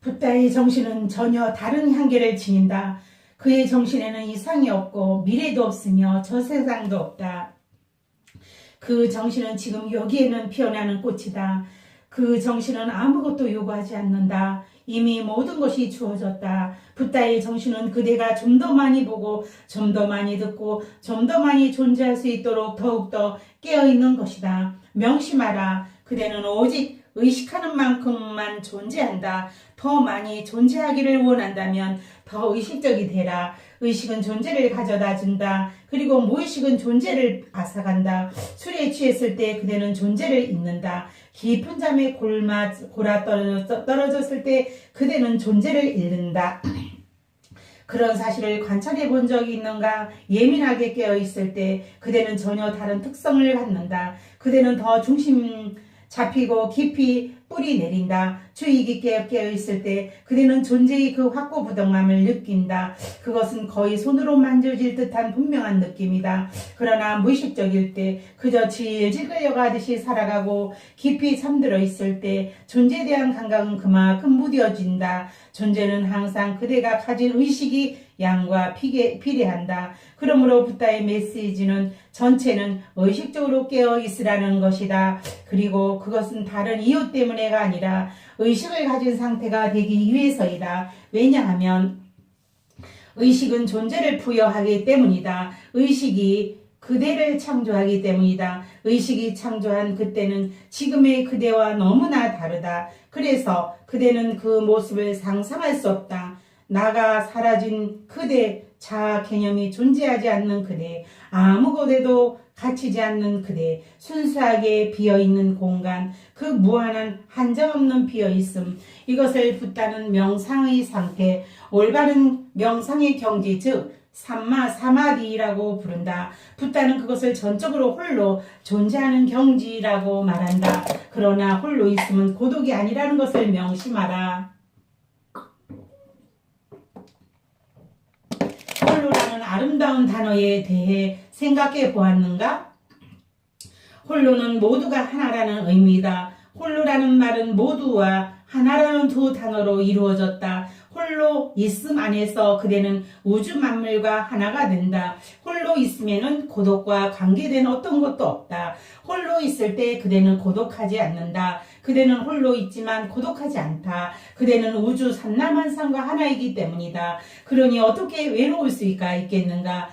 붓다의 정신은 전혀 다른 향기를 지닌다. 그의 정신에는 이상이 없고 미래도 없으며 저 세상도 없다. 그 정신은 지금 여기에는 피어나는 꽃이다. 그 정신은 아무것도 요구하지 않는다. 이미 모든 것이 주어졌다. 붓다의 정신은 그대가 좀 더 많이 보고 좀 더 많이 듣고 좀 더 많이 존재할 수 있도록 더욱더 깨어있는 것이다. 명심하라. 그대는 오직 의식하는 만큼만 존재한다. 더 많이 존재하기를 원한다면 더 의식적이 되라. 의식은 존재를 가져다 준다. 그리고 무의식은 존재를 앗아간다. 술에 취했을 때 그대는 존재를 잊는다. 깊은 잠에 골아 떨어졌을 때 그대는 존재를 잃는다. 그런 사실을 관찰해 본 적이 있는가? 예민하게 깨어있을 때 그대는 전혀 다른 특성을 갖는다. 그대는 더 중심 잡히고 깊이 뿌리 내린다. 주의 깊게 깨어있을 때 그대는 존재의 그 확고부동함을 느낀다. 그것은 거의 손으로 만져질 듯한 분명한 느낌이다. 그러나 무의식적일 때 그저 질질 끌려가듯이 살아가고 깊이 잠들어 있을 때 존재에 대한 감각은 그만큼 무뎌진다. 존재는 항상 그대가 가진 의식이 양과 비례한다. 그러므로 붓다의 메시지는 전체는 의식적으로 깨어있으라는 것이다. 그리고 그것은 다른 이유 때문에가 아니라 의식을 가진 상태가 되기 위해서이다. 왜냐하면 의식은 존재를 부여하기 때문이다. 의식이 그대를 창조하기 때문이다. 의식이 창조한 그때는 지금의 그대와 너무나 다르다. 그래서 그대는 그 모습을 상상할 수 없다. 나가 사라진 그대, 자아 개념이 존재하지 않는 그대, 아무것에도 갇히지 않는 그대, 순수하게 비어있는 공간, 그 무한한 한정없는 비어있음, 이것을 붓다는 명상의 상태, 올바른 명상의 경지, 즉 삼마 사마디라고 부른다. 붓다는 그것을 전적으로 홀로 존재하는 경지라고 말한다. 그러나 홀로 있음은 고독이 아니라는 것을 명심하라. 홀로라는 아름다운 단어에 대해 생각해 보았는가? 홀로는 모두가 하나라는 의미다. 홀로라는 말은 모두와 하나라는 두 단어로 이루어졌다. 홀로 있음 안에서 그대는 우주 만물과 하나가 된다. 홀로 있으면은 고독과 관계된 어떤 것도 없다. 홀로 있을 때 그대는 고독하지 않는다. 그대는 홀로 있지만 고독하지 않다. 그대는 우주 산나만상과 하나이기 때문이다. 그러니 어떻게 외로울 수가 있겠는가?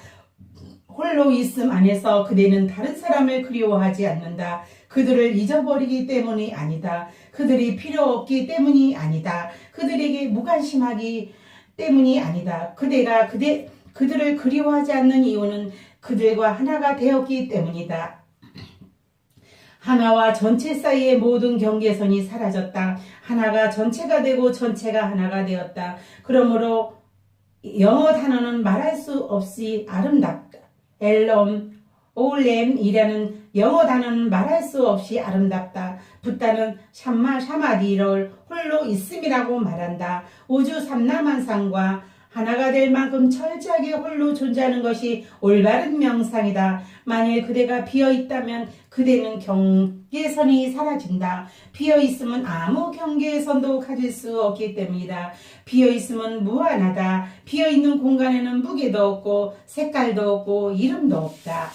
홀로 있음 안에서 그대는 다른 사람을 그리워하지 않는다. 그들을 잊어버리기 때문이 아니다. 그들이 필요 없기 때문이 아니다. 그들에게 무관심하기 때문이 아니다. 그대가 그들을 그리워하지 않는 이유는 그들과 하나가 되었기 때문이다. 하나와 전체 사이의 모든 경계선이 사라졌다. 하나가 전체가 되고 전체가 하나가 되었다. 그러므로 영어 단어는 말할 수 없이 아름답다. 엘롬, 올렘이라는 영어 단어는 말할 수 없이 아름답다. 붓다는 샴마 샤마디를 홀로 있음이라고 말한다. 우주 삼라만상과 하나가 될 만큼 철저하게 홀로 존재하는 것이 올바른 명상이다. 만일 그대가 비어있다면 그대는 경계선이 사라진다. 비어있음은 아무 경계선도 가질 수 없기 때문이다. 비어있음은 무한하다. 비어있는 공간에는 무게도 없고 색깔도 없고 이름도 없다.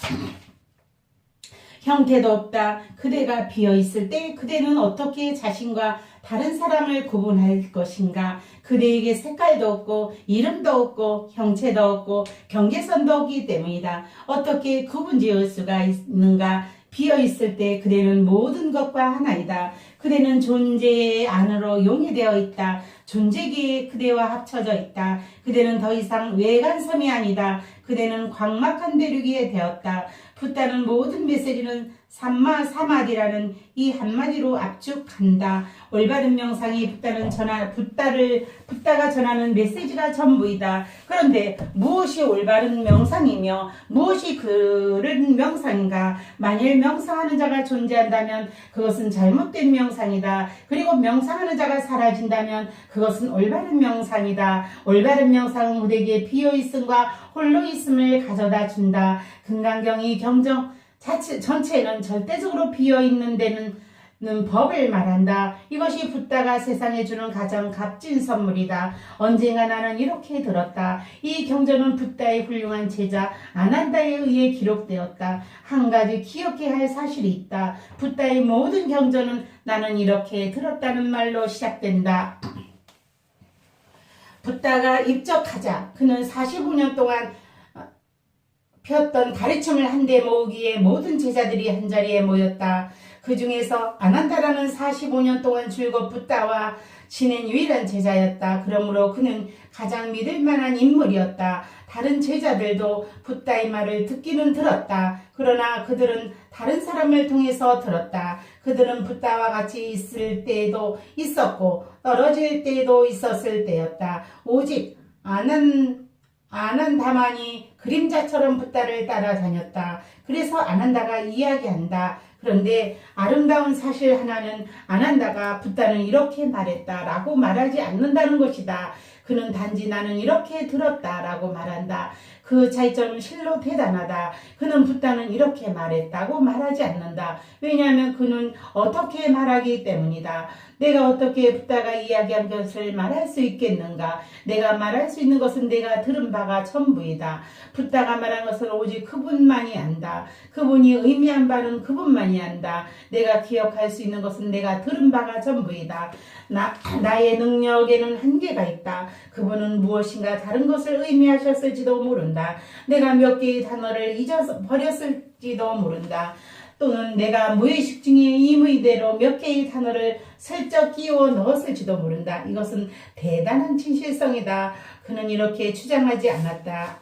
형태도 없다. 그대가 비어있을 때 그대는 어떻게 자신과 다른 사람을 구분할 것인가? 그대에게 색깔도 없고 이름도 없고 형체도 없고 경계선도 없기 때문이다. 어떻게 구분지을 수가 있는가? 비어있을 때 그대는 모든 것과 하나이다. 그대는 존재 안으로 용해되어 있다. 존재기에 그대와 합쳐져 있다. 그대는 더 이상 외관섬이 아니다. 그대는 광막한 대륙이 되었다. 붓다는 모든 메시지는 삼마 사마디라는 이 한마디로 압축한다. 올바른 명상이 붓다가 전하는 메시지가 전부이다. 그런데 무엇이 올바른 명상이며 무엇이 그른 명상인가? 만일 명상하는 자가 존재한다면 그것은 잘못된 명상이다. 그리고 명상하는 자가 사라진다면 그것은 올바른 명상이다. 올바른 명상은 우리에게 비어있음과 홀로있음을 가져다 준다. 금강경이 경정 전체는 절대적으로 비어있는 데는 법을 말한다. 이것이 붓다가 세상에 주는 가장 값진 선물이다. 언젠가 나는 이렇게 들었다. 이 경전은 붓다의 훌륭한 제자 아난다에 의해 기록되었다. 한 가지 기억해야 할 사실이 있다. 붓다의 모든 경전은 나는 이렇게 들었다는 말로 시작된다. 붓다가 입적하자 그는 45년 동안 폈던 가르침을 한데 모으기에 모든 제자들이 한자리에 모였다. 그 중에서 아난다라는 45년 동안 줄곧 붓다와 지낸 유일한 제자였다. 그러므로 그는 가장 믿을 만한 인물이었다. 다른 제자들도 붓다의 말을 듣기는 들었다. 그러나 그들은 다른 사람을 통해서 들었다. 그들은 붓다와 같이 있을 때도 있었고 떨어질 때도 있었을 때였다. 오직 아난다만이 그림자처럼 붓다를 따라다녔다. 그래서 아난다가 이야기한다. 그런데 아름다운 사실 하나는 아난다가 붓다는 이렇게 말했다 라고 말하지 않는다는 것이다. 그는 단지 나는 이렇게 들었다 라고 말한다. 그 차이점은 실로 대단하다. 그는 붓다는 이렇게 말했다고 말하지 않는다. 왜냐하면 그는 어떻게 말하기 때문이다. 내가 어떻게 붓다가 이야기한 것을 말할 수 있겠는가? 내가 말할 수 있는 것은 내가 들은 바가 전부이다. 붓다가 말한 것은 오직 그분만이 안다. 그분이 의미한 바는 그분만이 안다. 내가 기억할 수 있는 것은 내가 들은 바가 전부이다. 나의 능력에는 한계가 있다. 그분은 무엇인가 다른 것을 의미하셨을지도 모른다. 내가 몇 개의 단어를 잊어서 버렸을지도 모른다. 또는 내가 무의식 중에 임의대로 몇 개의 단어를 슬쩍 끼워 넣었을지도 모른다. 이것은 대단한 진실성이다. 그는 이렇게 주장하지 않았다.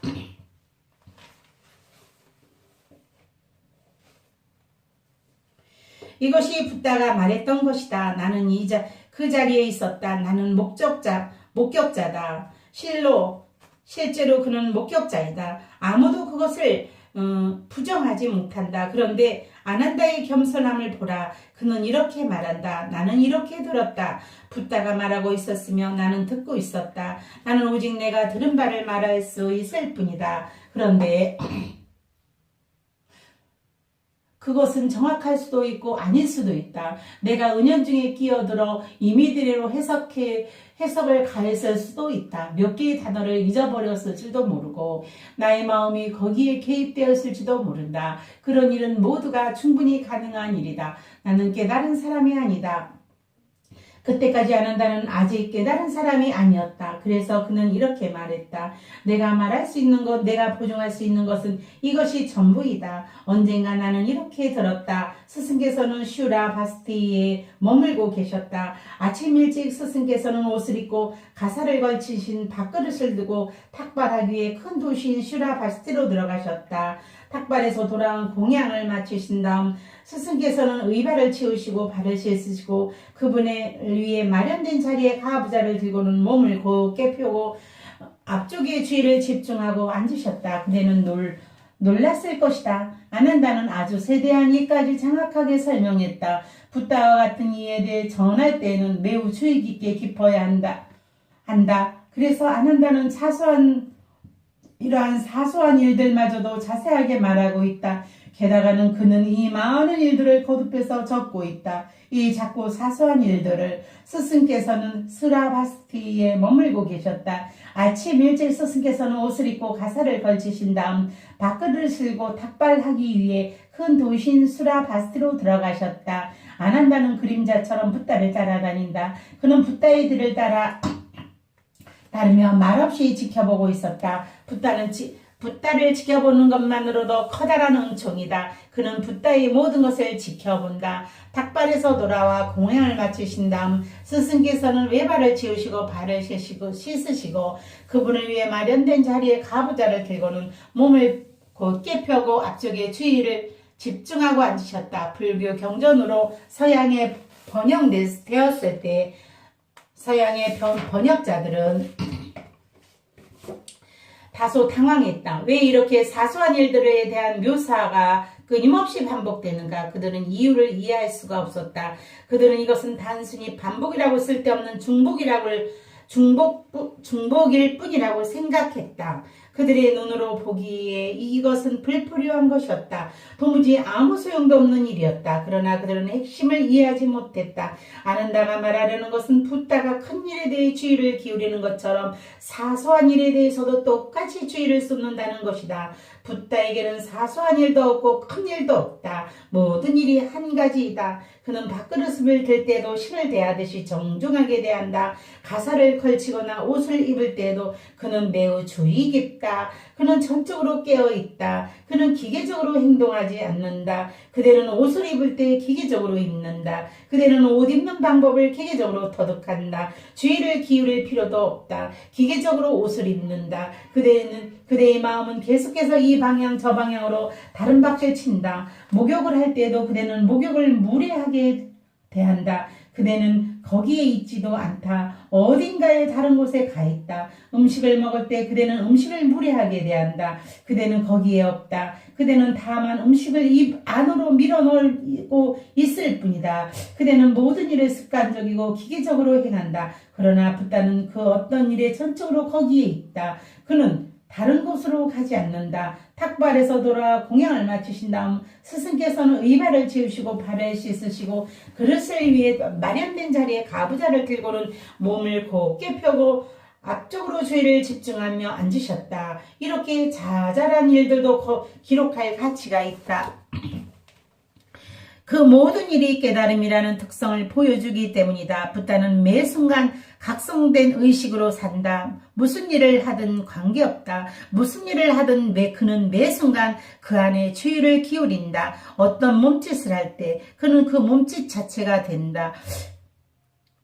이것이 붓다가 말했던 것이다. 나는 그 자리에 있었다. 나는 목격자다. 실제로 그는 목격자이다. 아무도 그것을 부정하지 못한다. 그런데 아난다의 겸손함을 보라. 그는 이렇게 말한다. 나는 이렇게 들었다. 붓다가 말하고 있었으며 나는 듣고 있었다. 나는 오직 내가 들은 바를 말할 수 있을 뿐이다. 그런데 그것은 정확할 수도 있고 아닐 수도 있다. 내가 은연중에 끼어들어 임의대로 해석을 가했을 수도 있다. 몇 개의 단어를 잊어버렸을지도 모르고 나의 마음이 거기에 개입되었을지도 모른다. 그런 일은 모두가 충분히 가능한 일이다. 나는 깨달은 사람이 아니다. 그때까지 아난다는 아직 깨달은 사람이 아니었다. 그래서 그는 이렇게 말했다. 내가 말할 수 있는 것, 내가 보증할 수 있는 것은 이것이 전부이다. 언젠가 나는 이렇게 들었다. 스승께서는 슈라 바스티에 머물고 계셨다. 아침 일찍 스승께서는 옷을 입고 가사를 걸치신 밥그릇을 두고 탁발하기 위해 큰 도시인 슈라 바스티로 들어가셨다. 탁발에서 돌아온 공양을 마치신 다음 스승께서는 의발을 치우시고 발을 씻으시고 그분의 위에 마련된 자리에 가부좌를 들고는 몸을 곧게 펴고 앞쪽에 주의를 집중하고 앉으셨다. 그대는 놀랐을 것이다. 아난다는 아주 세대한 이까지 장악하게 설명했다. 붓다와 같은 이에 대해 전할 때에는 매우 주의 깊게 깊어야 한다. 그래서 아난다는 이러한 사소한 일들마저도 자세하게 말하고 있다. 게다가는 그는 이 많은 일들을 거듭해서 적고 있다. 이 작고 사소한 일들을 스승께서는 스라바스티에 머물고 계셨다. 아침 일찍 스승께서는 옷을 입고 가사를 걸치신 다음 밥그릇을 들고 탁발하기 위해 큰 도시인 스라바스티로 들어가셨다. 아난다는 그림자처럼 붓다를 따라다닌다. 그는 붓다의 뒤를 따르며 말없이 지켜보고 있었다. 붓다를 지켜보는 것만으로도 커다란 은총이다. 그는 붓다의 모든 것을 지켜본다. 탁발에서 돌아와 공양을 마치신 다음 스승께서는 외발을 치우시고 발을 씻으시고 그분을 위해 마련된 자리에 가부좌를 들고는 몸을 곧게 펴고 앞쪽에 주의를 집중하고 앉으셨다. 불교 경전으로 서양에 번역되었을 때 서양의 번역자들은 다소 당황했다. 왜 이렇게 사소한 일들에 대한 묘사가 끊임없이 반복되는가? 그들은 이유를 이해할 수가 없었다. 그들은 이것은 단순히 반복이라고 쓸데없는 중복일 뿐이라고 생각했다. 그들의 눈으로 보기에 이것은 불필요한 것이었다. 도무지 아무 소용도 없는 일이었다. 그러나 그들은 핵심을 이해하지 못했다. 아난다가 말하려는 것은 붓다가 큰 일에 대해 주의를 기울이는 것처럼 사소한 일에 대해서도 똑같이 주의를 쏟는다는 것이다. 붓다에게는 사소한 일도 없고 큰 일도 없다. 모든 일이 한 가지이다. 그는 밥그릇을 들 때도 신을 대하듯이 정중하게 대한다. 가사를 걸치거나 옷을 입을 때에도 그는 매우 주의 깊다. 그는 전적으로 깨어있다. 그는 기계적으로 행동하지 않는다. 그대는 옷을 입을 때 기계적으로 입는다. 그대는 옷 입는 방법을 기계적으로 터득한다. 주의를 기울일 필요도 없다. 기계적으로 옷을 입는다. 그대의 마음은 계속해서 이 방향 저 방향으로 다른 박질 친다. 목욕을 할 때에도 그대는 목욕을 무례하게 대한다. 그대는 거기에 있지도 않다. 어딘가에 다른 곳에 가 있다. 음식을 먹을 때 그대는 음식을 무례하게 대한다. 그대는 거기에 없다. 그대는 다만 음식을 입 안으로 밀어넣고 있을 뿐이다. 그대는 모든 일을 습관적이고 기계적으로 행한다. 그러나 붓다는 그 어떤 일에 전적으로 거기에 있다. 그는 다른 곳으로 가지 않는다. 탁발에서 돌아와 공양을 마치신 다음 스승께서는 의발을 채우시고 발을 씻으시고 그릇을 위해 마련된 자리에 가부좌를 들고는 몸을 곧게 펴고 앞쪽으로 주의를 집중하며 앉으셨다. 이렇게 자잘한 일들도 기록할 가치가 있다. 그 모든 일이 깨달음이라는 특성을 보여주기 때문이다. 붓다는 매 순간 각성된 의식으로 산다. 무슨 일을 하든 관계없다. 무슨 일을 하든 그는 매 순간 그 안에 주의를 기울인다. 어떤 몸짓을 할 때 그는 그 몸짓 자체가 된다.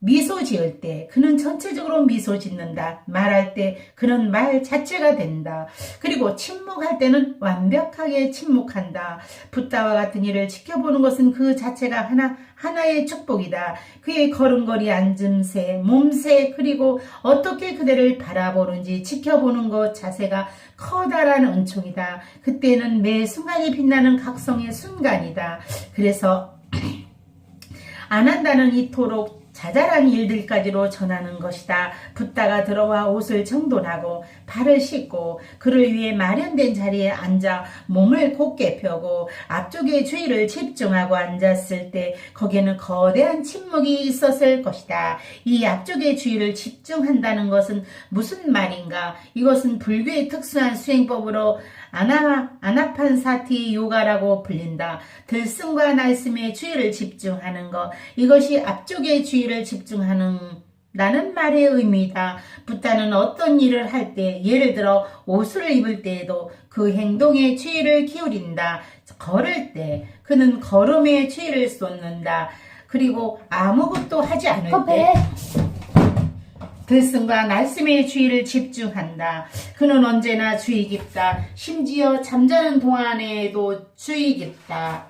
미소 지을 때 그는 전체적으로 미소 짓는다. 말할 때 그는 말 자체가 된다. 그리고 침묵할 때는 완벽하게 침묵한다. 붓다와 같은 일을 지켜보는 것은 그 자체가 하나의 축복이다. 그의 걸음걸이, 앉음새, 몸새, 그리고 어떻게 그대를 바라보는지 지켜보는 것 자세가 커다란 은총이다. 그때는 매 순간이 빛나는 각성의 순간이다. 그래서 아난다는 이토록 자잘한 일들까지로 전하는 것이다. 붓다가 들어와 옷을 정돈하고 발을 씻고 그를 위해 마련된 자리에 앉아 몸을 곧게 펴고 앞쪽에 주의를 집중하고 앉았을 때 거기에는 거대한 침묵이 있었을 것이다. 이 앞쪽에 주의를 집중한다는 것은 무슨 말인가? 이것은 불교의 특수한 수행법으로 아나판사티 요가라고 불린다. 들숨과 날숨에 주의를 집중하는 것, 이것이 앞쪽에 주의를 집중하는 라는 말의 의미이다. 붓다는 어떤 일을 할 때, 예를 들어 옷을 입을 때에도 그 행동에 주의를 기울인다. 걸을 때 그는 걸음에 주의를 쏟는다. 그리고 아무것도 하지 않을 때 들숨과 날숨에 주의를 집중한다. 그는 언제나 주의 깊다. 심지어 잠자는 동안에도 주의 깊다.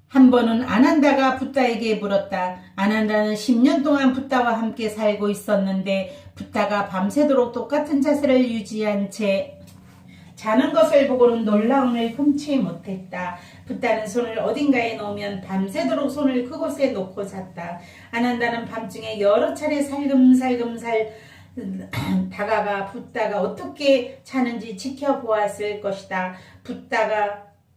한 번은 아난다가 붓다에게 물었다. 아난다는 10년 동안 붓다와 함께 살고 있었는데 붓다가 밤새도록 똑같은 자세를 유지한 채 자는 것을 보고는 놀라움을 금치 못했다. 붓다는 손을 어딘가에 놓으면 밤새도록 손을 그곳에 놓고 잤다. 아난다는 밤중에 여러 차례 살금살금 다가가 붓다가 어떻게 자는지 지켜보았을 것이다.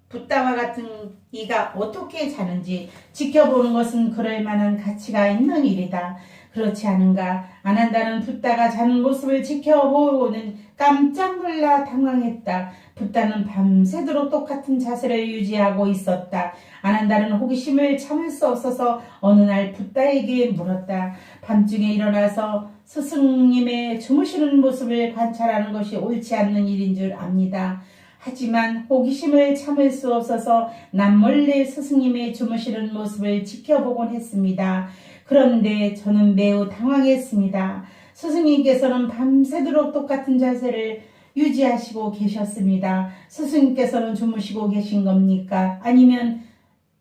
붓다와 같은 이가 어떻게 자는지 지켜보는 것은 그럴 만한 가치가 있는 일이다. 그렇지 않은가? 아난다는 붓다가 자는 모습을 지켜보고는 깜짝 놀라 당황했다. 붓다는 밤새도록 똑같은 자세를 유지하고 있었다. 아난다는 호기심을 참을 수 없어서 어느 날 붓다에게 물었다. 밤중에 일어나서 스승님의 주무시는 모습을 관찰하는 것이 옳지 않는 일인 줄 압니다. 하지만 호기심을 참을 수 없어서 남몰래 스승님의 주무시는 모습을 지켜보곤 했습니다. 그런데 저는 매우 당황했습니다. 스승님께서는 밤새도록 똑같은 자세를 유지하시고 계셨습니다. 스승님께서는 주무시고 계신 겁니까? 아니면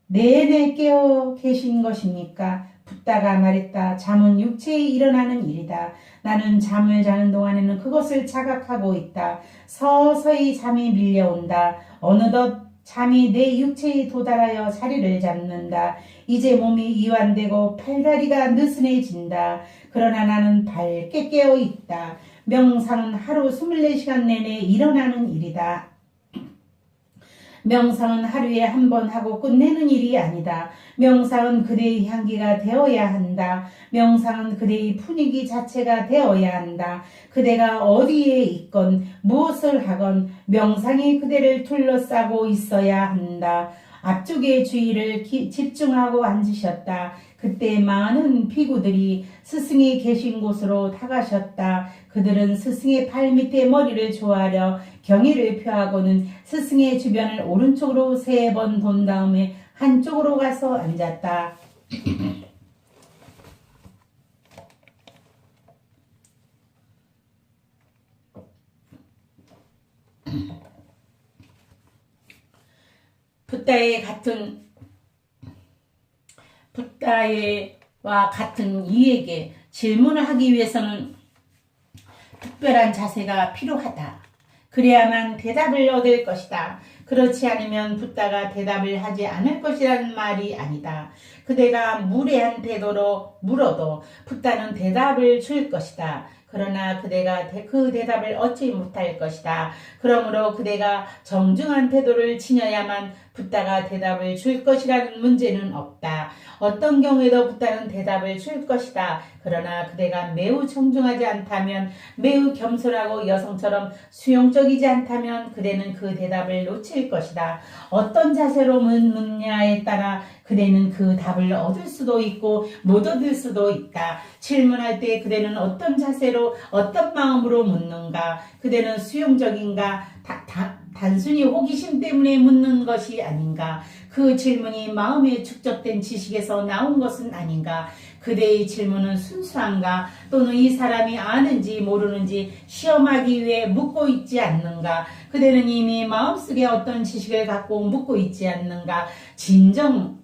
내내 깨어 계신 것입니까? 붓다가 말했다. 잠은 육체에 일어나는 일이다. 나는 잠을 자는 동안에는 그것을 자각하고 있다. 서서히 잠이 밀려온다. 어느덧 잠이 내 육체에 도달하여 자리를 잡는다. 이제 몸이 이완되고 팔다리가 느슨해진다. 그러나 나는 밝게 깨어 있다. 명상은 하루 24시간 내내 일어나는 일이다. 명상은 하루에 한 번 하고 끝내는 일이 아니다. 명상은 그대의 향기가 되어야 한다. 명상은 그대의 분위기 자체가 되어야 한다. 그대가 어디에 있건 무엇을 하건 명상이 그대를 둘러싸고 있어야 한다. 앞쪽의 주의를 집중하고 앉으셨다. 그때 많은 비구들이 스승이 계신 곳으로 다가셨다. 그들은 스승의 발 밑에 머리를 조아려 경의를 표하고는 스승의 주변을 오른쪽으로 3번 돈 다음에 한쪽으로 가서 앉았다. 붓다와 같은 이에게 질문을 하기 위해서는 특별한 자세가 필요하다. 그래야만 대답을 얻을 것이다. 그렇지 않으면 붓다가 대답을 하지 않을 것이라는 말이 아니다. 그대가 무례한 태도로 물어도 붓다는 대답을 줄 것이다. 그러나 그대가 그 대답을 얻지 못할 것이다. 그러므로 그대가 정중한 태도를 지녀야만 붓다가 대답을 줄 것이라는 문제는 없다. 어떤 경우에도 붓다는 대답을 줄 것이다. 그러나 그대가 매우 정중하지 않다면, 매우 겸손하고 여성처럼 수용적이지 않다면 그대는 그 대답을 놓칠 것이다. 어떤 자세로 묻느냐에 따라 그대는 그 답을 얻을 수도 있고 못 얻을 수도 있다. 질문할 때 그대는 어떤 자세로 어떤 마음으로 묻는가? 그대는 수용적인가? 단순히 호기심 때문에 묻는 것이 아닌가? 그 질문이 마음에 축적된 지식에서 나온 것은 아닌가? 그대의 질문은 순수한가? 또는 이 사람이 아는지 모르는지 시험하기 위해 묻고 있지 않는가? 그대는 이미 마음속에 어떤 지식을 갖고 묻고 있지 않는가? 진정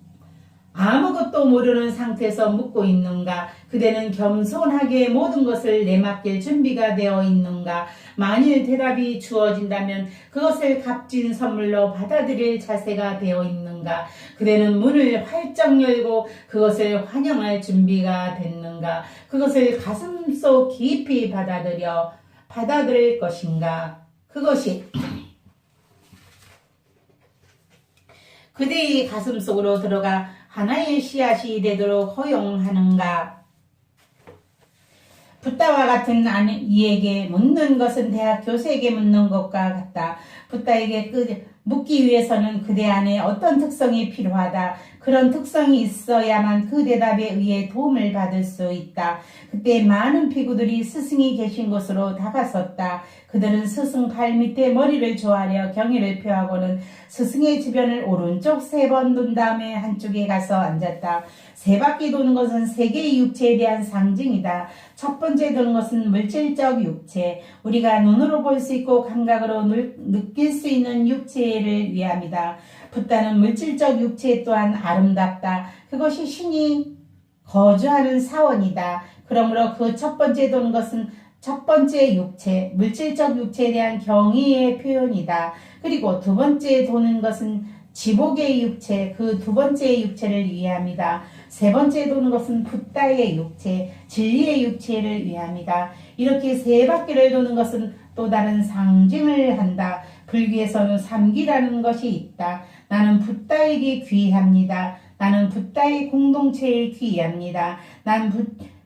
아무것도 모르는 상태에서 묻고 있는가? 그대는 겸손하게 모든 것을 내맡길 준비가 되어 있는가? 만일 대답이 주어진다면 그것을 값진 선물로 받아들일 자세가 되어 있는가? 그대는 문을 활짝 열고 그것을 환영할 준비가 됐는가? 그것을 가슴속 깊이 받아들일 것인가? 그것이 그대의 가슴속으로 들어가 하나의 씨앗이 되도록 허용하는가? 붓다와 같은 이에게 묻는 것은 대학 교수에게 묻는 것과 같다. 붓다에게 묻기 위해서는 그대 안에 어떤 특성이 필요하다. 그런 특성이 있어야만 그 대답에 의해 도움을 받을 수 있다. 그때 많은 비구들이 스승이 계신 곳으로 다가섰다. 그들은 스승 발 밑에 머리를 조아려 경의를 표하고는 스승의 주변을 오른쪽 3번 돈 다음에 한쪽에 가서 앉았다. 3바퀴 도는 것은 3개의 육체에 대한 상징이다. 첫 번째 도는 것은 물질적 육체, 우리가 눈으로 볼 수 있고 감각으로 느낄 수 있는 육체를 위함이다. 붓다는 물질적 육체 또한 아름답다. 그것이 신이 거주하는 사원이다. 그러므로 그 첫 번째 도는 것은 첫 번째 육체, 물질적 육체에 대한 경의의 표현이다. 그리고 두 번째 도는 것은 지복의 육체, 그 두 번째 육체를 위함이다. 세 번째 도는 것은 붓다의 육체, 진리의 육체를 위함이다. 이렇게 3바퀴를 도는 것은 또 다른 상징을 한다. 불교에서는 삼기라는 것이 있다. 나는 붓다에게 귀합니다. 나는 붓다의 공동체에 귀합니다. 난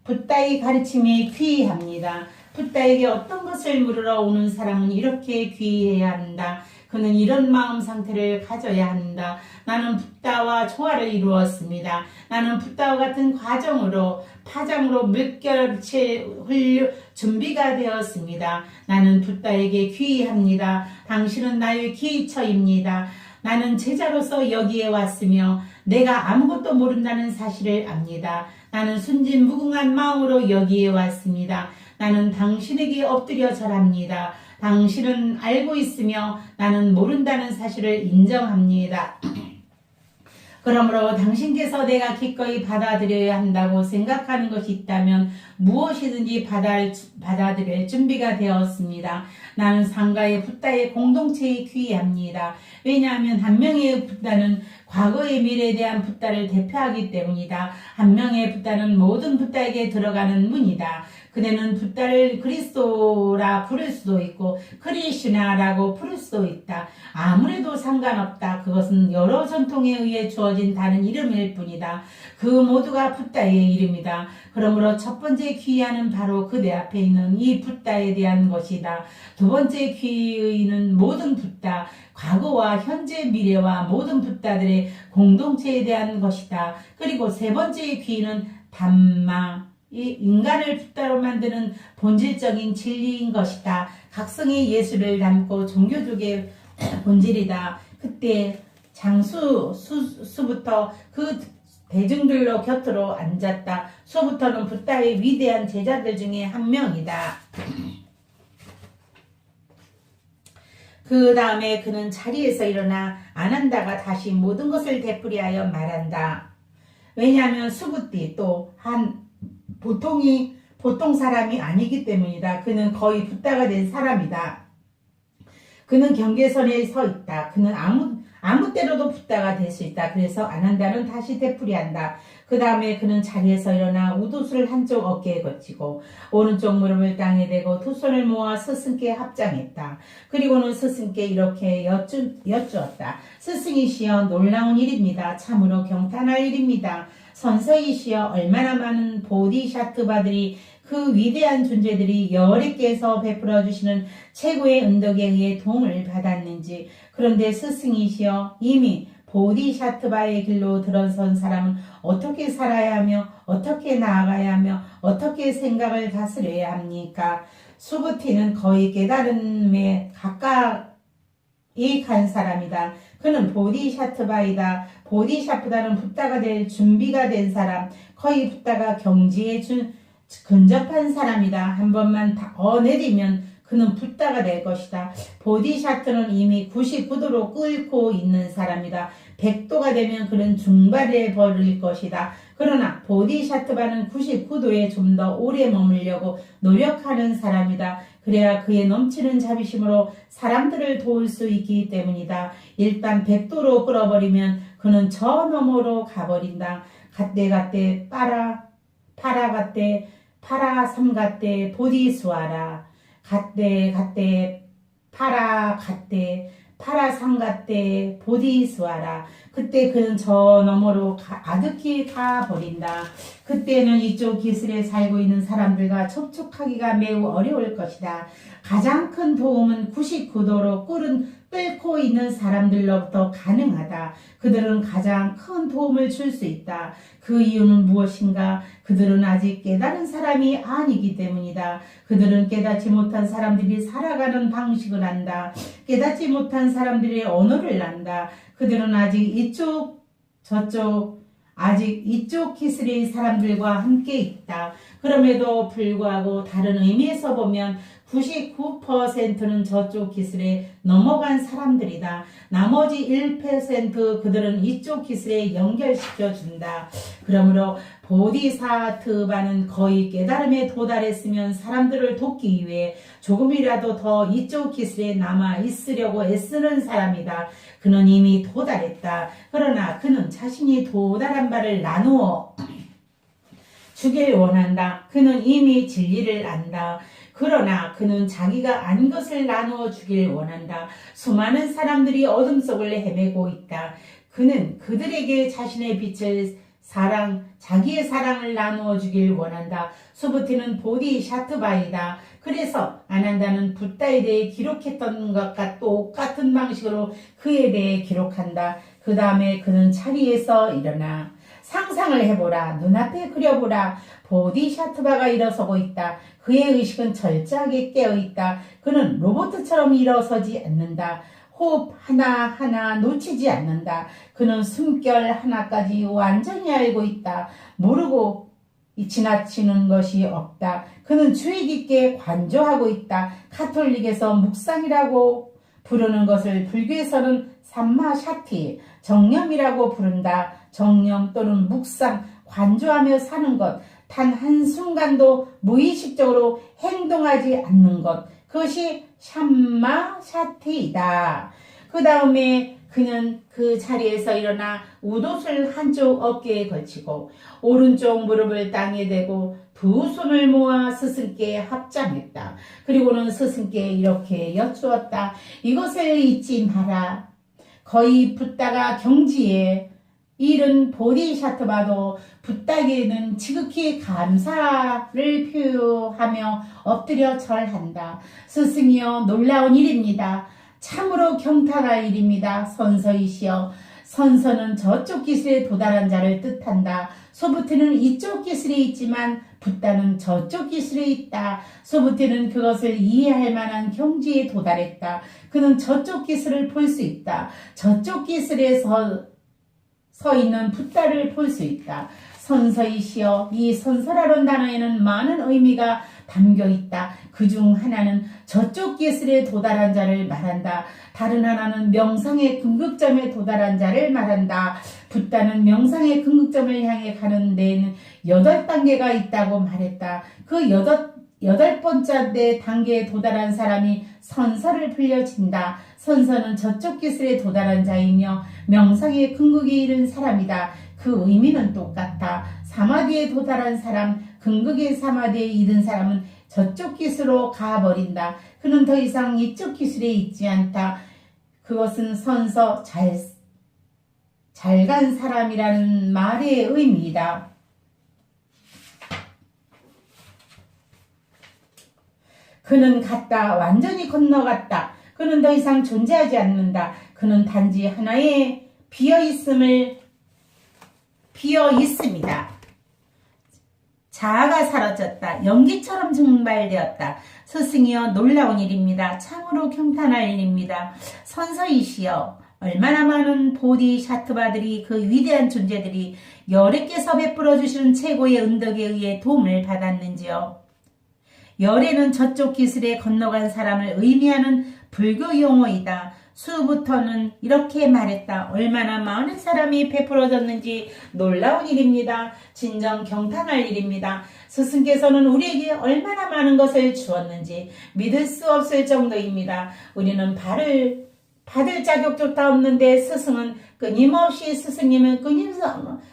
붓다의 가르침에 귀합니다. 붓다에게 어떤 것을 물으러 오는 사람은 이렇게 귀해야 한다. 그는 이런 마음 상태를 가져야 한다. 나는 붓다와 조화를 이루었습니다. 나는 붓다와 같은 과정으로 파장으로 물결칠 준비가 되었습니다. 나는 붓다에게 귀합니다. 당신은 나의 기처입니다. 나는 제자로서 여기에 왔으며 내가 아무것도 모른다는 사실을 압니다. 나는 순진무궁한 마음으로 여기에 왔습니다. 나는 당신에게 엎드려 절합니다. 당신은 알고 있으며 나는 모른다는 사실을 인정합니다. 그러므로 당신께서 내가 기꺼이 받아들여야 한다고 생각하는 것이 있다면 무엇이든지 받아들일 준비가 되었습니다. 나는 상가의 붓다의 공동체에 귀의합니다. 왜냐하면 한 명의 붓다는 과거의 미래에 대한 붓다를 대표하기 때문이다. 한 명의 붓다는 모든 붓다에게 들어가는 문이다. 그대는 붓다를 그리스도라 부를 수도 있고 크리시나라고 부를 수도 있다. 아무래도 상관없다. 그것은 여러 전통에 의해 주어진 다른 이름일 뿐이다. 그 모두가 붓다의 이름이다. 그러므로 첫 번째 귀의는 바로 그대 앞에 있는 이 붓다에 대한 것이다. 두 번째 귀의는 모든 붓다, 과거와 현재 미래와 모든 붓다들의 공동체에 대한 것이다. 그리고 세 번째 귀의는 담마, 이 인간을 붓다로 만드는 본질적인 진리인 것이다. 각성의 예수를 담고 종교적의 본질이다. 그때 수부터 그 대중들로 곁으로 앉았다. 수부터는 붓다의 위대한 제자들 중에 한 명이다. 그 다음에 그는 자리에서 일어나 아난다가 다시 모든 것을 되풀이하여 말한다. 왜냐하면 수부띠 또 보통 사람이 아니기 때문이다. 그는 거의 붓다가 된 사람이다. 그는 경계선에 서 있다. 그는 아무 때로도 붓다가 될 수 있다. 그래서 아난다는 다시 되풀이한다. 그 다음에 그는 자리에서 일어나 우두술을 한쪽 어깨에 거치고 오른쪽 무릎을 땅에 대고 두 손을 모아 스승께 합장했다. 그리고는 스승께 이렇게 여쭈었다. 스승이시여 놀라운 일입니다. 참으로 경탄할 일입니다. 선생이시여 얼마나 많은 보디샤트바들이 그 위대한 존재들이 여호와께서 베풀어 주시는 최고의 은덕에 의해 도움을 받았는지. 그런데 스승이시여 이미 보디샤트바의 길로 들어선 사람은 어떻게 살아야 하며 어떻게 나아가야 하며 어떻게 생각을 다스려야 합니까? 수부티는 거의 깨달음에 가까이 간 사람이다. 그는 보디샤트바이다. 보디샤트바는 붓다가 될 준비가 된 사람, 거의 붓다가 경지에 근접한 사람이다. 한 번만 내리면 그는 붓다가 될 것이다. 보디샤트는 이미 99도로 끓고 있는 사람이다. 100도가 되면 그는 중발해 버릴 것이다. 그러나 보디샤트바는 99도에 좀 더 오래 머물려고 노력하는 사람이다. 그래야 그의 넘치는 자비심으로 사람들을 도울 수 있기 때문이다. 일단 100도로 끓어버리면 그는 저 너머로 가버린다. 갓대 파라 삼갓대 보디수아라. 갓대 파라 삼갓대 보디수아라. 그때 그는 저 너머로 아득히 가버린다. 그때는 이쪽 기슬에 살고 있는 사람들과 접촉하기가 매우 어려울 것이다. 가장 큰 도움은 99도로 끓고 있는 사람들로부터 가능하다. 그들은 가장 큰 도움을 줄 수 있다. 그 이유는 무엇인가? 그들은 아직 깨달은 사람이 아니기 때문이다. 그들은 깨닫지 못한 사람들이 살아가는 방식을 안다. 깨닫지 못한 사람들의 언어를 안다. 그들은 아직 이쪽 기슬의 사람들과 함께 있다. 그럼에도 불구하고 다른 의미에서 보면 99%는 저쪽 기슬에 넘어간 사람들이다. 나머지 1% 그들은 이쪽 기슬에 연결시켜준다. 그러므로 보디사트바는 거의 깨달음에 도달했으면 사람들을 돕기 위해 조금이라도 더 이쪽 기슬에 남아 있으려고 애쓰는 사람이다. 그는 이미 도달했다. 그러나 그는 자신이 도달한 바를 나누어 주길 원한다. 그는 이미 진리를 안다. 그러나 그는 자기가 안 것을 나누어 주길 원한다. 수많은 사람들이 어둠 속을 헤매고 있다. 그는 그들에게 자신의 빛을 자기의 사랑을 나누어 주길 원한다. 수부티는 보디샤트바이다. 그래서 아난다는 붓다에 대해 기록했던 것과 똑같은 방식으로 그에 대해 기록한다. 그 다음에 그는 자리에서 일어나 상상을 해보라. 눈앞에 그려보라. 보디샤트바가 일어서고 있다. 그의 의식은 철저하게 깨어있다. 그는 로봇처럼 일어서지 않는다. 호흡 하나하나 놓치지 않는다. 그는 숨결 하나까지 완전히 알고 있다. 모르고 지나치는 것이 없다. 그는 주의 깊게 관조하고 있다. 카톨릭에서 묵상이라고 부르는 것을 불교에서는 삼마샤티, 정념이라고 부른다. 정념 또는 묵상, 관조하며 사는 것, 단 한순간도 무의식적으로 행동하지 않는 것, 그것이 샴마샤티이다. 그 다음에 그는 그 자리에서 일어나 웃옷을 한쪽 어깨에 걸치고 오른쪽 무릎을 땅에 대고 두 손을 모아 스승께 합장했다. 그리고는 스승께 이렇게 여쭈었다. 이것을 잊지 마라. 거의 붓다가 경지에 이른 보디샤트바도 붓다기에는 지극히 감사를 표하며 엎드려 절한다. 스승이여, 놀라운 일입니다. 참으로 경탄할 일입니다. 선서이시여. 선서는 저쪽 기술에 도달한 자를 뜻한다. 소부트는 이쪽 기술에 있지만 붓다는 저쪽 기술에 있다. 소부트는 그것을 이해할 만한 경지에 도달했다. 그는 저쪽 기술을 볼 수 있다. 저쪽 기술에 서 있는 붓다를 볼 수 있다. 선서이시여, 이 선서라는 단어에는 많은 의미가 담겨 있다. 그중 하나는 저쪽 기술에 도달한 자를 말한다. 다른 하나는 명상의 궁극점에 도달한 자를 말한다. 붓다는 명상의 궁극점을 향해 가는 데에는 8단계가 있다고 말했다. 그 여덟 번째 단계에 도달한 사람이 선서를 불려진다. 선서는 저쪽 기술에 도달한 자이며 명상의 궁극에 이른 사람이다. 그 의미는 똑같다. 사마디에 도달한 사람, 궁극의 사마디에 이른 사람은 저쪽 기술로 가버린다. 그는 더 이상 이쪽 기술에 있지 않다. 그것은 선서, 잘 간 사람이라는 말의 의미이다. 그는 갔다. 완전히 건너갔다. 그는 더 이상 존재하지 않는다. 그는 단지 하나의 비어 있습니다. 자아가 사라졌다. 연기처럼 증발되었다. 스승이여, 놀라운 일입니다. 참으로 경탄할 일입니다. 선서이시여, 얼마나 많은 보디샤트바들이, 그 위대한 존재들이 열애께서 베풀어 주시는 최고의 은덕에 의해 도움을 받았는지요. 열애는 저쪽 기술에 건너간 사람을 의미하는 불교 용어이다. 수부터는 이렇게 말했다. 얼마나 많은 사람이 베풀어졌는지 놀라운 일입니다. 진정 경탄할 일입니다. 스승께서는 우리에게 얼마나 많은 것을 주었는지 믿을 수 없을 정도입니다. 우리는 받을 자격조차 없는데 스승님은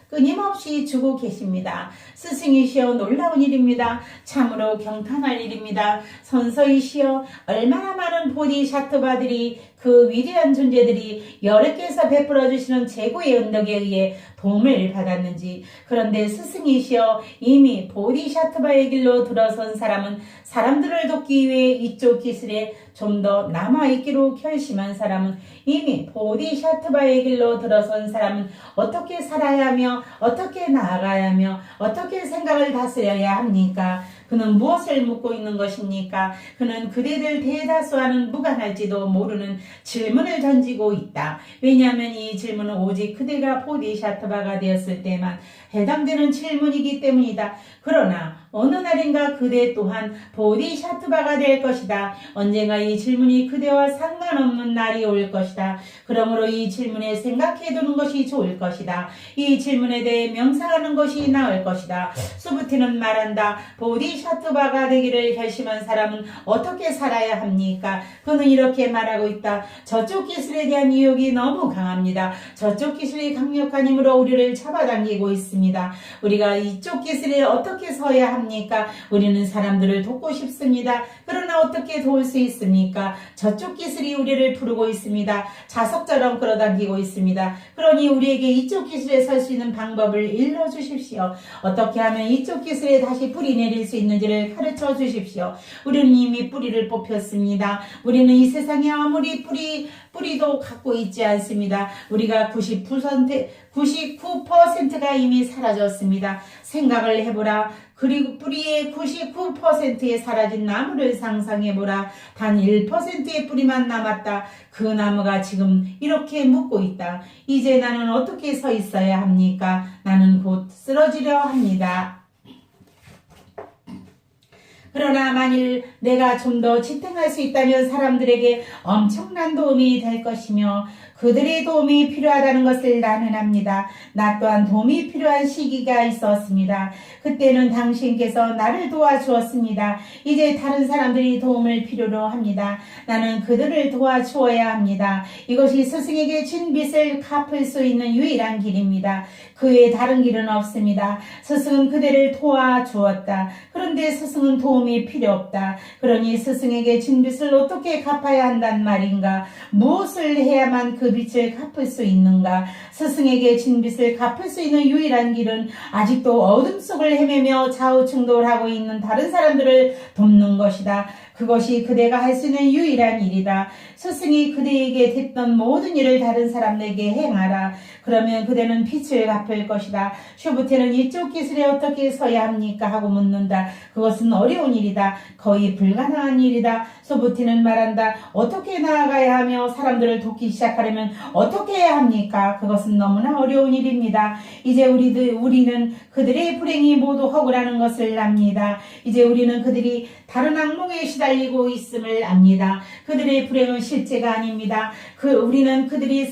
끊임없이 주고 계십니다. 스승이시여, 놀라운 일입니다. 참으로 경탄할 일입니다. 선서이시여, 얼마나 많은 보디샤트바들이, 그 위대한 존재들이 여러께서 베풀어 주시는 최고의 은덕에 의해 도움을 받았는지. 그런데 스승이시여, 이미 보디샤트바의 길로 들어선 사람은 사람들을 돕기 위해 이쪽 기술에 좀 더 남아있기로 결심한 사람은, 이미 보디샤트바의 길로 들어선 사람은 어떻게 살아야 하며 어떻게 나아가야 하며 어떻게 생각을 다스려야 합니까? 그는 무엇을 묻고 있는 것입니까? 그는 그대들 대다수와는 무관할지도 모르는 질문을 던지고 있다. 왜냐하면 이 질문은 오직 그대가 보디샤트바가 되었을 때만 해당되는 질문이기 때문이다. 그러나 어느 날인가 그대 또한 보디샤트바가 될 것이다. 언젠가 이 질문이 그대와 상관없는 날이 올 것이다. 그러므로 이 질문에 생각해두는 것이 좋을 것이다. 이 질문에 대해 명상하는 것이 나을 것이다. 수부티는 말한다. 보디샤트바가 되기를 결심한 사람은 어떻게 살아야 합니까? 그는 이렇게 말하고 있다. 저쪽 기술에 대한 유혹이 너무 강합니다. 저쪽 기술이 강력한 힘으로 우리를 잡아당기고 있습니다. 우리가 이쪽 기술에 어떻게 서야 합니까? 우리는 사람들을 돕고 싶습니다. 그러나 어떻게 도울 수 있습니까? 저쪽 기술이 우리를 부르고 있습니다. 자석처럼 끌어당기고 있습니다. 그러니 우리에게 이쪽 기술에 설 수 있는 방법을 일러주십시오. 어떻게 하면 이쪽 기술에 다시 뿌리 내릴 수 있는지를 가르쳐 주십시오. 우리는 이미 뿌리를 뽑혔습니다. 우리는 이 세상에 아무리 뿌리도 갖고 있지 않습니다. 우리가 99%가 이미 사라졌습니다. 생각을 해보라. 그리고 뿌리의 99%에 사라진 나무를 상상해보라. 단 1%의 뿌리만 남았다. 그 나무가 지금 이렇게 묻고 있다. 이제 나는 어떻게 서 있어야 합니까? 나는 곧 쓰러지려 합니다. 그러나 만일 내가 좀 더 지탱할 수 있다면 사람들에게 엄청난 도움이 될 것이며 그들의 도움이 필요하다는 것을 나는 압니다. 나 또한 도움이 필요한 시기가 있었습니다. 그때는 당신께서 나를 도와주었습니다. 이제 다른 사람들이 도움을 필요로 합니다. 나는 그들을 도와주어야 합니다. 이것이 스승에게 진 빚을 갚을 수 있는 유일한 길입니다. 그 외에 다른 길은 없습니다. 스승은 그대를 도와주었다. 그런데 스승은 도움이 필요 없다. 그러니 스승에게 진 빚을 어떻게 갚아야 한단 말인가? 무엇을 해야만 그 빚을 갚을 수 있는가? 스승에게 진 빚을 갚을 수 있는 유일한 길은 아직도 어둠 속을 헤매며 좌우충돌하고 있는 다른 사람들을 돕는 것이다. 그것이 그대가 할 수 있는 유일한 일이다. 스승이 그대에게 됐던 모든 일을 다른 사람에게 행하라. 그러면 그대는 빚을 갚을 것이다. 슈부테는 이쪽 기술에 어떻게 서야 합니까? 하고 묻는다. 그것은 어려운 일이다. 거의 불가능한 일이다. 슈부테는 말한다. 어떻게 나아가야 하며 사람들을 돕기 시작하려면 어떻게 해야 합니까? 그것은 너무나 어려운 일입니다. 이제 우리는 그들의 불행이 모두 허구라는 것을 압니다. 이제 우리는 그들이 다른 악몽에 시달리고 있음을 압니다. 그들의 불행은 실제가 아닙니다. 우리는 그들이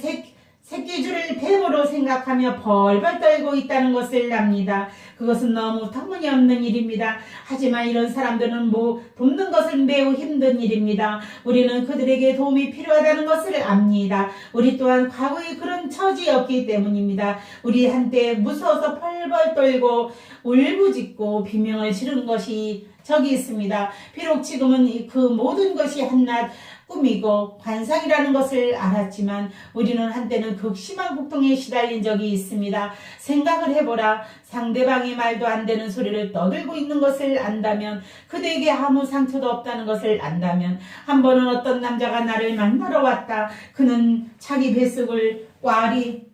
새끼줄을 뱀으로 생각하며 벌벌 떨고 있다는 것을 압니다. 그것은 너무 터무니없는 일입니다. 하지만 이런 사람들은 돕는 것은 매우 힘든 일입니다. 우리는 그들에게 도움이 필요하다는 것을 압니다. 우리 또한 과거에 그런 처지였기 때문입니다. 우리 한때 무서워서 벌벌 떨고 울부짖고 비명을 지르는 것이 적이 있습니다. 비록 지금은 그 모든 것이 한낱 꿈이고 환상이라는 것을 알았지만 우리는 한때는 극심한 고통에 시달린 적이 있습니다. 생각을 해보라. 상대방이 말도 안 되는 소리를 떠들고 있는 것을 안다면, 그대에게 아무 상처도 없다는 것을 안다면, 한 번은 어떤 남자가 나를 만나러 왔다. 그는 자기 뱃속을 파리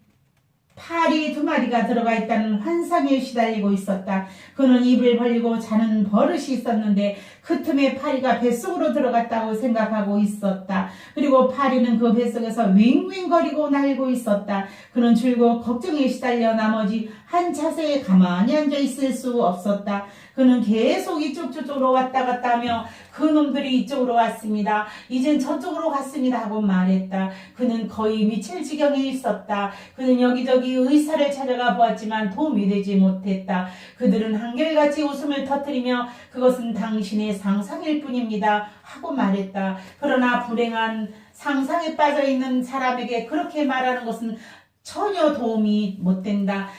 2마리가 들어가 있다는 환상에 시달리고 있었다. 그는 입을 벌리고 자는 버릇이 있었는데 그 틈에 파리가 뱃속으로 들어갔다고 생각하고 있었다. 그리고 파리는 그 뱃속에서 윙윙거리고 날고 있었다. 그는 줄곧 걱정에 시달려 나머지 한 자세에 가만히 앉아 있을 수 없었다. 그는 계속 이쪽 저쪽으로 왔다 갔다 하며 그 놈들이 이쪽으로 왔습니다. 이젠 저쪽으로 갔습니다 하고 말했다. 그는 거의 미칠 지경에 있었다. 그는 여기저기 의사를 찾아가 보았지만 도움이 되지 못했다. 그들은 한결같이 웃음을 터뜨리며 그것은 당신의 상상일 뿐입니다 하고 말했다. 그러나 불행한 상상에 빠져있는 사람에게 그렇게 말하는 것은 전혀 도움이 못 된다.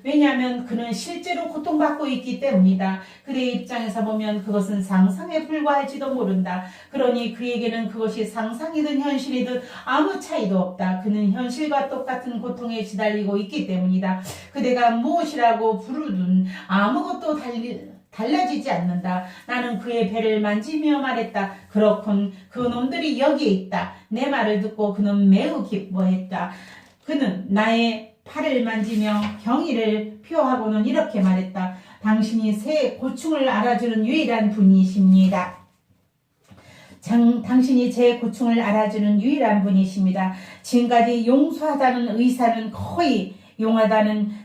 왜냐하면 그는 실제로 고통받고 있기 때문이다. 그의 입장에서 보면 그것은 상상에 불과할지도 모른다. 그러니 그에게는 그것이 상상이든 현실이든 아무 차이도 없다. 그는 현실과 똑같은 고통에 시달리고 있기 때문이다. 그대가 무엇이라고 부르든 아무것도 달라지지 않는다. 나는 그의 배를 만지며 말했다. 그렇군. 그 놈들이 여기에 있다. 내 말을 듣고 그는 매우 기뻐했다. 그는 나의 팔을 만지며 경의를 표하고는 이렇게 말했다. 당신이 제 고충을 알아주는 유일한 분이십니다. 당신이 제 고충을 알아주는 유일한 분이십니다. 지금까지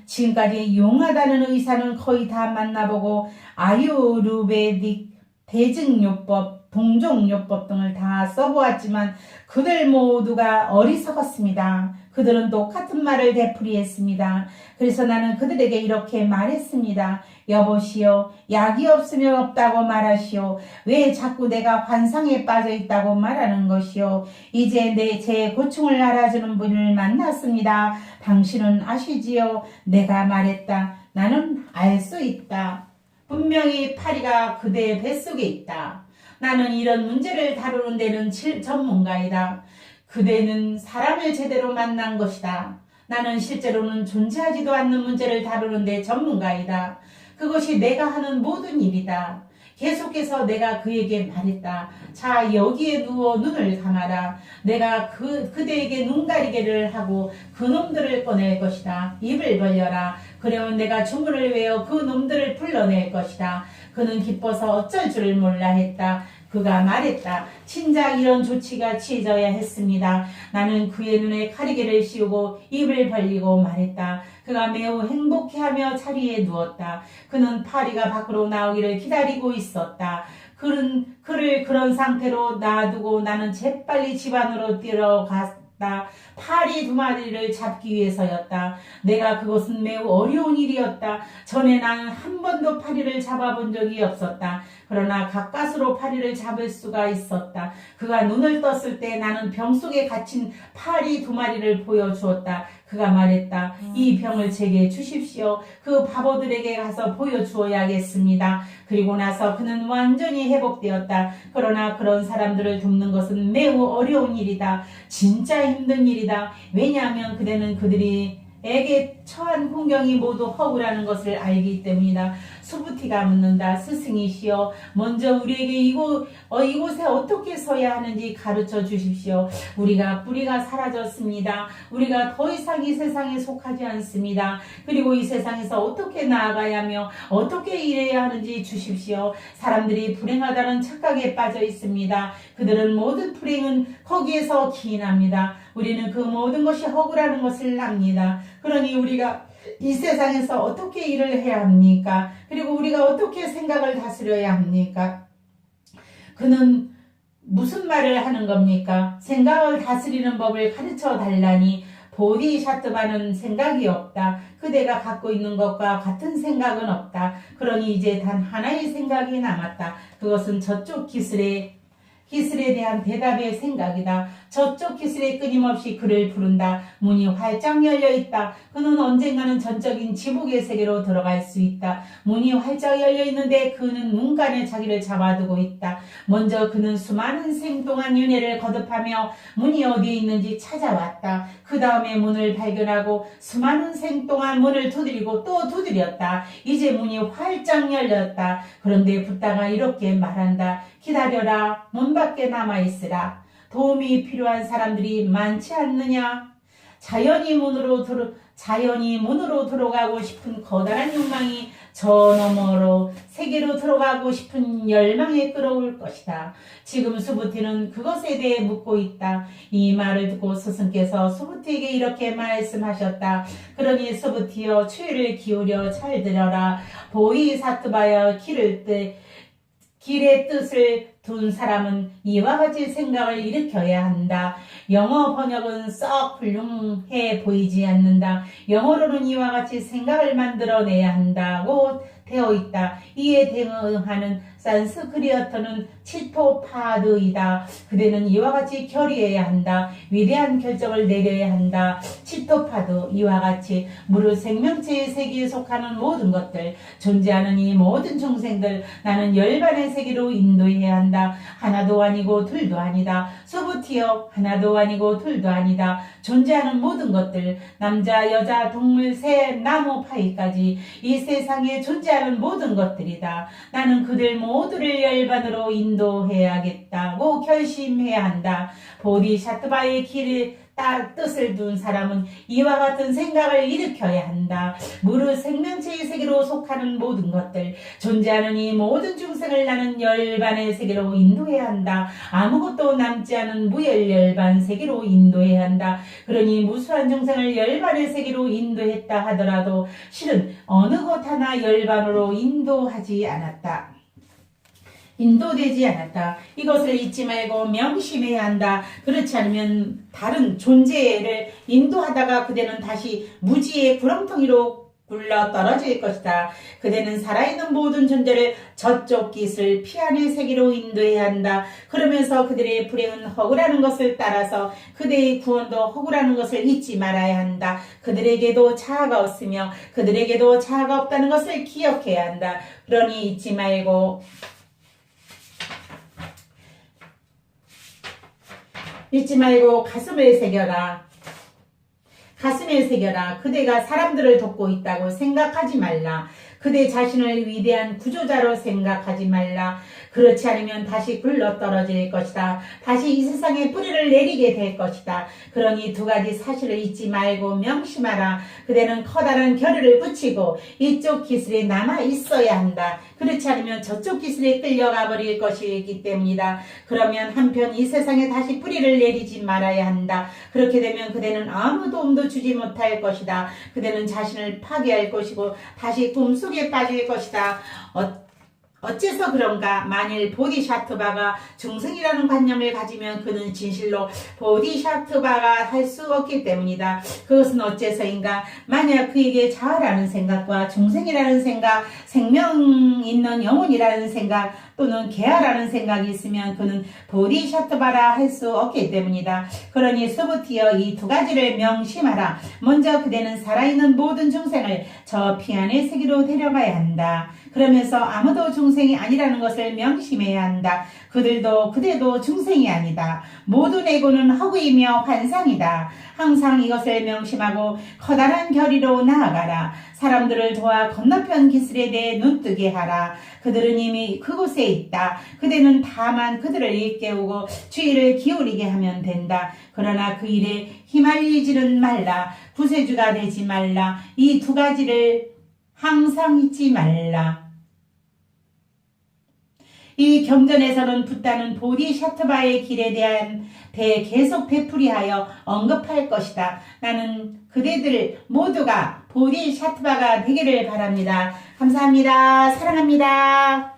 지금까지 용하다는 의사는 거의 다 만나보고 아유르베딕 대증요법, 동종요법 등을 다 써보았지만 그들 모두가 어리석었습니다. 그들은 똑같은 말을 되풀이했습니다. 그래서 나는 그들에게 이렇게 말했습니다. 여보시오, 약이 없으면 없다고 말하시오. 왜 자꾸 내가 환상에 빠져있다고 말하는 것이오. 이제 제 고충을 알아주는 분을 만났습니다. 당신은 아시지요? 내가 말했다. 나는 알 수 있다. 분명히 파리가 그대의 뱃속에 있다. 나는 이런 문제를 다루는 데는 전문가이다. 그대는 사람을 제대로 만난 것이다. 나는 실제로는 존재하지도 않는 문제를 다루는 데 전문가이다. 그것이 내가 하는 모든 일이다. 계속해서 내가 그에게 말했다. 자, 여기에 누워 눈을 감아라. 내가 그대에게 눈가리개를 하고 그놈들을 꺼낼 것이다. 입을 벌려라. 그러면 내가 주문을 외워 그 놈들을 불러낼 것이다. 그는 기뻐서 어쩔 줄 몰라 했다. 그가 말했다. 진작 이런 조치가 취해져야 했습니다. 나는 그의 눈에 가리개를 씌우고 입을 벌리고 말했다. 그가 매우 행복해하며 자리에 누웠다. 그는 파리가 밖으로 나오기를 기다리고 있었다. 그를 그런 상태로 놔두고 나는 재빨리 집 안으로 뛰어갔다. 것이다. 파리 2마리를 잡기 위해서였다. 내가 그것은 매우 어려운 일이었다. 전에 나는 한 번도 파리를 잡아본 적이 없었다. 그러나 가까스로 파리를 잡을 수가 있었다. 그가 눈을 떴을 때 나는 병 속에 갇힌 파리 2마리를 보여주었다. 그가 말했다. 이 병을 제게 주십시오. 그 바보들에게 가서 보여주어야겠습니다. 그리고 나서 그는 완전히 회복되었다. 그러나 그런 사람들을 돕는 것은 매우 어려운 일이다. 진짜 힘든 일이다. 왜냐하면 그대는 그들에게 처한 공경이 모두 허구라는 것을 알기 때문이다. 수부티가 묻는다. 스승이시여, 먼저 우리에게 이곳에 어떻게 서야 하는지 가르쳐 주십시오. 우리가 뿌리가 사라졌습니다. 우리가 더 이상 이 세상에 속하지 않습니다. 그리고 이 세상에서 어떻게 나아가야 하며 어떻게 일해야 하는지 주십시오. 사람들이 불행하다는 착각에 빠져 있습니다. 그들은 모든 불행은 거기에서 기인합니다. 우리는 그 모든 것이 허구라는 것을 압니다. 그러니 우리가 이 세상에서 어떻게 일을 해야 합니까? 그리고 우리가 어떻게 생각을 다스려야 합니까? 그는 무슨 말을 하는 겁니까? 생각을 다스리는 법을 가르쳐 달라니 보디샤트바는 생각이 없다. 그대가 갖고 있는 것과 같은 생각은 없다. 그러니 이제 단 하나의 생각이 남았다. 그것은 저쪽 기슬에 대한 대답의 생각이다. 저쪽 기슬에 끊임없이 그를 부른다. 문이 활짝 열려있다. 그는 언젠가는 전적인 지복의 세계로 들어갈 수 있다. 문이 활짝 열려있는데 그는 문간에 자기를 잡아두고 있다. 먼저 그는 수많은 생 동안 윤회를 거듭하며 문이 어디에 있는지 찾아왔다. 그 다음에 문을 발견하고 수많은 생 동안 문을 두드리고 또 두드렸다. 이제 문이 활짝 열렸다. 그런데 붓다가 이렇게 말한다. 기다려라. 문 밖에 남아있으라. 도움이 필요한 사람들이 많지 않느냐? 자연이 문으로 들어가고 싶은 거대한 욕망이 저 너머로 세계로 들어가고 싶은 열망에 끌어올 것이다. 지금 수부티는 그것에 대해 묻고 있다. 이 말을 듣고 스승께서 수부티에게 이렇게 말씀하셨다. 그러니 수부티여, 추이를 기울여 잘 들어라. 보이사트바여, 길의 뜻을 둔 사람은 이와 같이 생각을 일으켜야 한다. 영어 번역은 썩 훌륭해 보이지 않는다. 영어로는 이와 같이 생각을 만들어내야 한다고 되어 있다. 이에 대응하는 산스크리어트는 치토파드이다. 그대는 이와 같이 결의해야 한다. 위대한 결정을 내려야 한다. 치토파드, 이와 같이 무릇 생명체의 세계에 속하는 모든 것들, 존재하는 이 모든 중생들, 나는 열반의 세계로 인도해야 한다. 하나도 아니고 둘도 아니다. 수부티여, 하나도 아니고 둘도 아니다. 존재하는 모든 것들, 남자, 여자, 동물, 새, 나무, 파이까지 이 세상에 존재하는 모든 것들이다. 나는 그들 모두를 열반으로 인도해야겠다고 결심해야 한다. 보디샤트바의 길을 뜻을 둔 사람은 이와 같은 생각을 일으켜야 한다. 무릇 생명체의 세계로 속하는 모든 것들, 존재하는 이 모든 중생을 나는 열반의 세계로 인도해야 한다. 아무것도 남지 않은 무열열반 세계로 인도해야 한다. 그러니 무수한 중생을 열반의 세계로 인도했다 하더라도 실은 어느 것 하나 열반으로 인도되지 않았다. 이것을 잊지 말고 명심해야 한다. 그렇지 않으면 다른 존재를 인도하다가 그대는 다시 무지의 구렁텅이로 굴러 떨어질 것이다. 그대는 살아있는 모든 존재를 저쪽 깃을 피안의 세계로 인도해야 한다. 그러면서 그들의 불행은 허구라는 것을 따라서 그대의 구원도 허구라는 것을 잊지 말아야 한다. 그들에게도 자아가 없으며 그들에게도 자아가 없다는 것을 기억해야 한다. 그러니 잊지 말고 가슴에 새겨라. 그대가 사람들을 돕고 있다고 생각하지 말라. 그대 자신을 위대한 구조자로 생각하지 말라. 그렇지 않으면 다시 굴러 떨어질 것이다. 다시 이 세상에 뿌리를 내리게 될 것이다. 그러니 두 가지 사실을 잊지 말고 명심하라. 그대는 커다란 결의를 붙이고 이쪽 기슬에 남아 있어야 한다. 그렇지 않으면 저쪽 기슬에 끌려가 버릴 것이기 때문이다. 그러면 한편 이 세상에 다시 뿌리를 내리지 말아야 한다. 그렇게 되면 그대는 아무 도움도 주지 못할 것이다. 그대는 자신을 파괴할 것이고 다시 꿈속에 빠질 것이다. 어째서 그런가? 만일 보디샤트바가 중생이라는 관념을 가지면 그는 진실로 보디샤트바가 할 수 없기 때문이다. 그것은 어째서인가? 만약 그에게 자아라는 생각과 중생이라는 생각, 생명 있는 영혼이라는 생각 또는 개아라는 생각이 있으면 그는 보디샤트바라 할 수 없기 때문이다. 그러니 수부티어 이 두 가지를 명심하라. 먼저 그대는 살아있는 모든 중생을 저 피안의 세계로 데려가야 한다. 그러면서 아무도 중생이 아니라는 것을 명심해야 한다. 그대도 중생이 아니다. 모든 에고는 허구이며 환상이다. 항상 이것을 명심하고 커다란 결의로 나아가라. 사람들을 도와 건너편 기슬에 대해 눈뜨게 하라. 그들은 이미 그곳에 있다. 그대는 다만 그들을 일깨우고 주의를 기울이게 하면 된다. 그러나 그 일에 휘말리지는 말라. 구세주가 되지 말라. 이 두 가지를 항상 잊지 말라. 이 경전에서는 붓다는 보디샤트바의 길에 대한 계속 되풀이하여 언급할 것이다. 나는 그대들 모두가 보디샤트바가 되기를 바랍니다. 감사합니다. 사랑합니다.